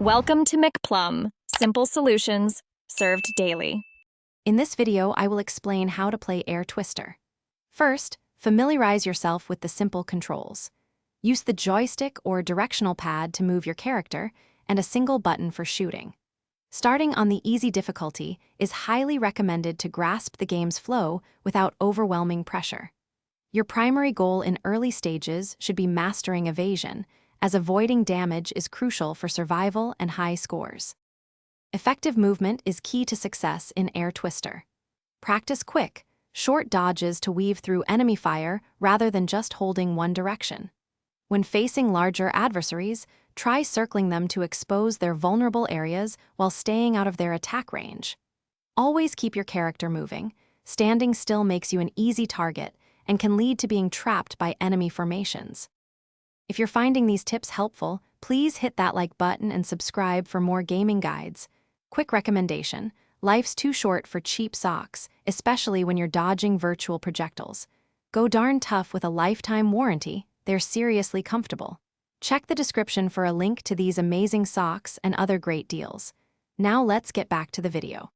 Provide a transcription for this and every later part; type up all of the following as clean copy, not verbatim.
Welcome to McPlum, simple solutions served daily. In this video, I will explain how to play Air Twister. First, familiarize yourself with the simple controls. Use the joystick or directional pad to move your character, and a single button for shooting. Starting on the easy difficulty is highly recommended to grasp the game's flow without overwhelming pressure. Your primary goal in early stages should be mastering evasion, as avoiding damage is crucial for survival and high scores. Effective movement is key to success in Air Twister. Practice quick, short dodges to weave through enemy fire rather than just holding one direction. When facing larger adversaries, try circling them to expose their vulnerable areas while staying out of their attack range. Always keep your character moving. Standing still makes you an easy target and can lead to being trapped by enemy formations. If you're finding these tips helpful, please hit that like button and subscribe for more gaming guides. Quick recommendation: life's too short for cheap socks, especially when you're dodging virtual projectiles. Go darn tough with a lifetime warranty. They're seriously comfortable. Check the description for a link to these amazing socks and other great deals. Now let's get back to the video.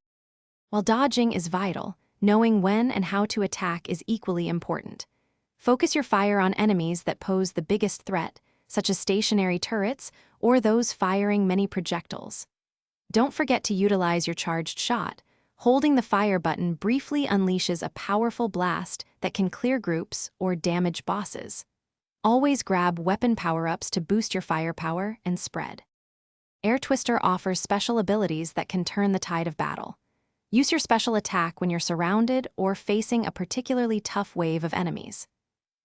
While dodging is vital, knowing when and how to attack is equally important. Focus your fire on enemies that pose the biggest threat, such as stationary turrets or those firing many projectiles. Don't forget to utilize your charged shot. Holding the fire button briefly unleashes a powerful blast that can clear groups or damage bosses. Always grab weapon power-ups to boost your firepower and spread. Air Twister offers special abilities that can turn the tide of battle. Use your special attack when you're surrounded or facing a particularly tough wave of enemies.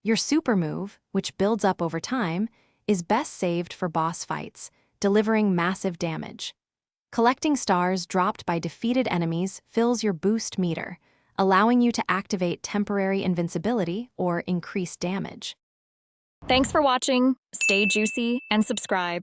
Your super move, which builds up over time, is best saved for boss fights, delivering massive damage. Collecting stars dropped by defeated enemies fills your boost meter, allowing you to activate temporary invincibility or increase damage. Thanks for watching. Stay juicy and subscribe.